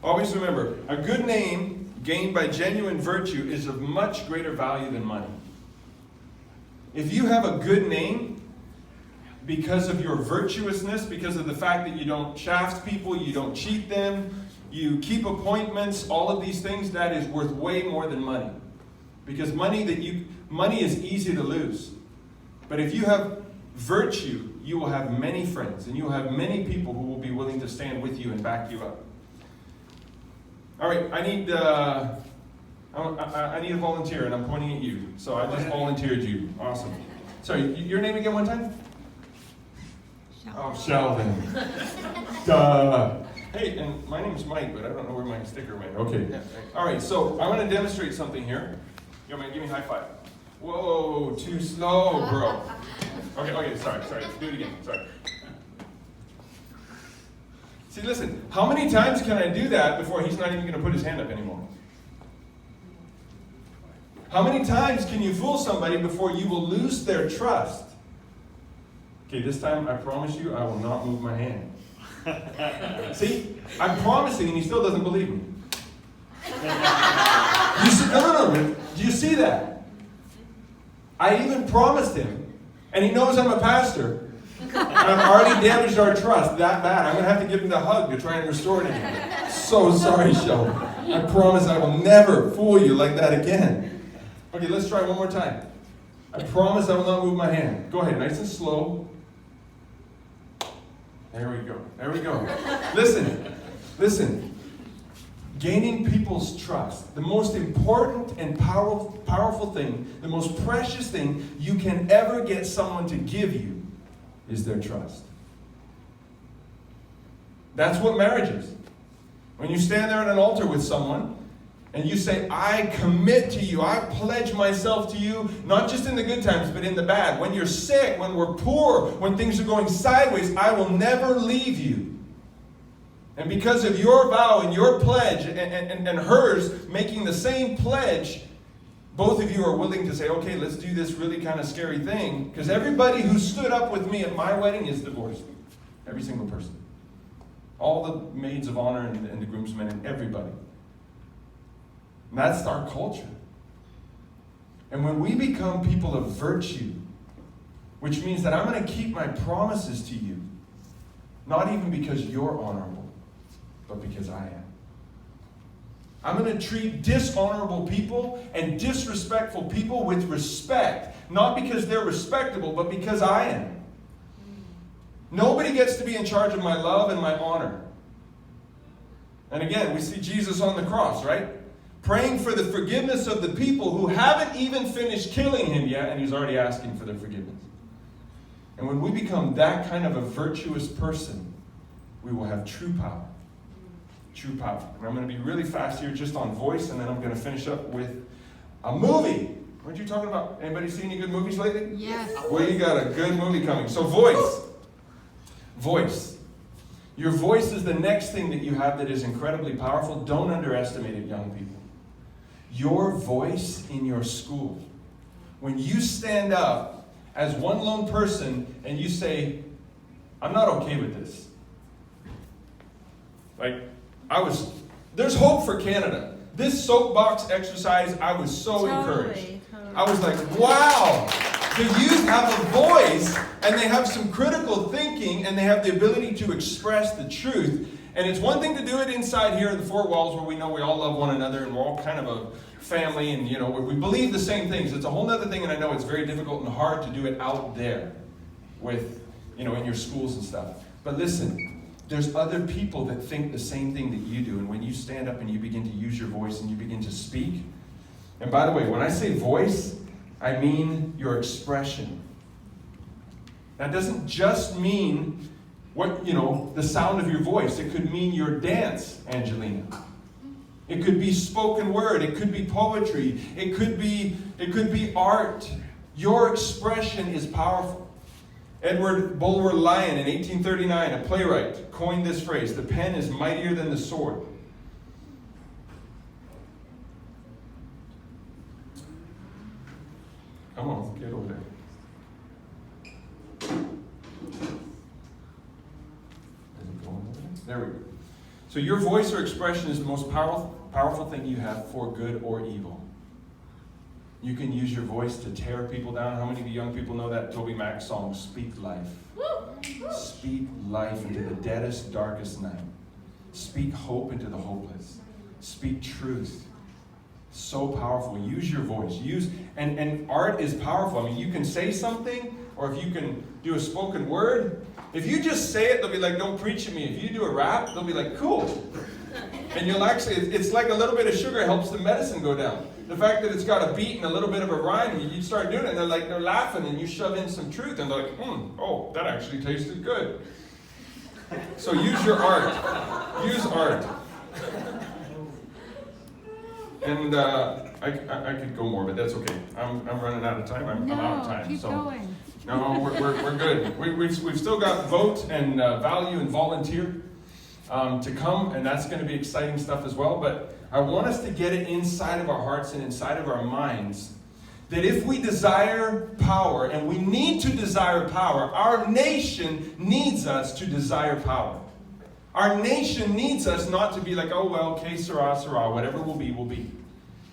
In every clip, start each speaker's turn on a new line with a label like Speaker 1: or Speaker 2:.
Speaker 1: Always remember, a good name gained by genuine virtue is of much greater value than money. If you have a good name because of your virtuousness, because of the fact that you don't shaft people, you don't cheat them, you keep appointments, all of these things, that is worth way more than money. Because money is easy to lose. But if you have virtue, you will have many friends, and you will have many people who will be willing to stand with you and back you up. All right, I need a volunteer, and I'm pointing at you. So I just volunteered you. Awesome. Sorry, your name again one time? Sheldon. Oh, Sheldon. Duh. Hey, and my name's Mike, but I don't know where my sticker went. Okay. All right, so I want to demonstrate something here. You want me to give me a high five? Whoa, too slow, bro. Okay, sorry. Do it again, sorry. See, listen, how many times can I do that before he's not even going to put his hand up anymore? How many times can you fool somebody before you will lose their trust? Okay, this time I promise you I will not move my hand. See, I'm promising and he still doesn't believe me. You see, no. Do you see that? I even promised him, and he knows I'm a pastor. And I've already damaged our trust that bad. I'm going to have to give him the hug to try and restore it again. So sorry, Sheldon. I promise I will never fool you like that again. Okay, let's try one more time. I promise I will not move my hand. Go ahead, nice and slow. There we go. Listen. Gaining people's trust, the most important and powerful thing, the most precious thing you can ever get someone to give you is their trust. That's what marriage is. When you stand there at an altar with someone and you say, I commit to you, I pledge myself to you, not just in the good times, but in the bad. When you're sick, when we're poor, when things are going sideways, I will never leave you. And because of your vow and your pledge and hers making the same pledge, both of you are willing to say, okay, let's do this really kind of scary thing. Because everybody who stood up with me at my wedding is divorced. Every single person. All the maids of honor and the groomsmen and everybody. And that's our culture. And when we become people of virtue, which means that I'm going to keep my promises to you, not even because you're honorable, but because I am. I'm going to treat dishonorable people and disrespectful people with respect, not because they're respectable, but because I am. Nobody gets to be in charge of my love and my honor. And again, we see Jesus on the cross, right? Praying for the forgiveness of the people who haven't even finished killing him yet, and he's already asking for their forgiveness. And when we become that kind of a virtuous person, we will have true power. True power. And I'm going to be really fast here just on voice, and then I'm going to finish up with a movie. Weren't you talking about, anybody seen any good movies lately?
Speaker 2: Yes.
Speaker 1: Well, you got a good movie coming. So voice. Voice. Your voice is the next thing that you have that is incredibly powerful. Don't underestimate it, young people. Your voice in your school. When you stand up as one lone person and you say, I'm not okay with this. There's hope for Canada. This soapbox exercise, I was so encouraged. I was like, wow, the youth have a voice and they have some critical thinking and they have the ability to express the truth. And it's one thing to do it inside here in the four walls where we know we all love one another and we're all kind of a family and, we believe the same things. It's a whole other thing, and I know it's very difficult and hard to do it out there with, in your schools and stuff. But listen. There's other people that think the same thing that you do. And when you stand up and you begin to use your voice and you begin to speak. And by the way, when I say voice, I mean your expression. That doesn't just mean the sound of your voice. It could mean your dance, Angelina. It could be spoken word. It could be poetry. It could be art. Your expression is powerful. Edward Bulwer Lyon in 1839, a playwright, coined this phrase, the pen is mightier than the sword. Come on, get over there. Is it going over there? There we go. So your voice or expression is the most powerful thing you have for good or evil. You can use your voice to tear people down. How many of you young people know that Toby Mac song, Speak Life? Speak life into the deadest, darkest night. Speak hope into the hopeless. Speak truth. So powerful. Use your voice. And art is powerful. I mean, you can say something, or if you can do a spoken word. If you just say it, they'll be like, don't preach at me. If you do a rap, they'll be like, cool. And you'll actually, it's like a little bit of sugar helps the medicine go down. The fact that it's got a beat and a little bit of a rhyme, you start doing it, and they're laughing, and you shove in some truth, and they're like, oh, that actually tasted good. So use your art. Use art. And I could go more, but that's okay. I'm running out of time. I'm out of time.
Speaker 2: Keep going.
Speaker 1: No, we're good. We've still got vote and value and volunteer to come, and that's going to be exciting stuff as well. But I want us to get it inside of our hearts and inside of our minds that if we desire power, and we need to desire power, our nation needs us to desire power. Our nation needs us not to be like, oh, well, que sera, sera, whatever will be, will be.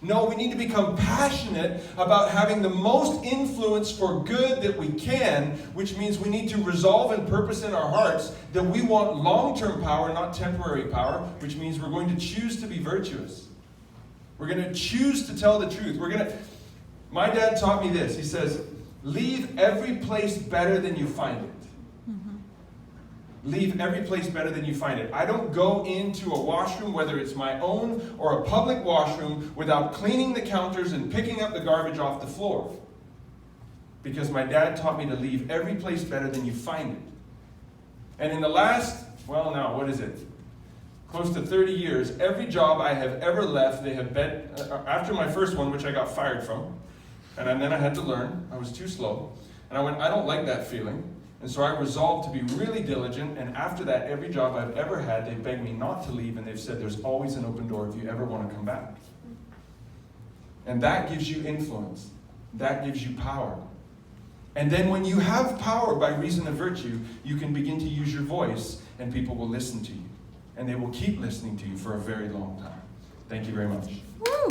Speaker 1: No, we need to become passionate about having the most influence for good that we can, which means we need to resolve and purpose in our hearts that we want long-term power, not temporary power, which means we're going to choose to be virtuous. We're going to choose to tell the truth. My dad taught me this. He says, leave every place better than you find it. Leave every place better than you find it. I don't go into a washroom, whether it's my own or a public washroom, without cleaning the counters and picking up the garbage off the floor. Because my dad taught me to leave every place better than you find it. And in the last, close to 30 years, every job I have ever left, they have bet, after my first one, which I got fired from, and then I had to learn, I was too slow, and I went, I don't like that feeling. And so I resolved to be really diligent, and after that, every job I've ever had, they begged me not to leave, and they've said there's always an open door if you ever want to come back. And that gives you influence. That gives you power. And then when you have power by reason of virtue, you can begin to use your voice, and people will listen to you. And they will keep listening to you for a very long time. Thank you very much.
Speaker 2: Woo!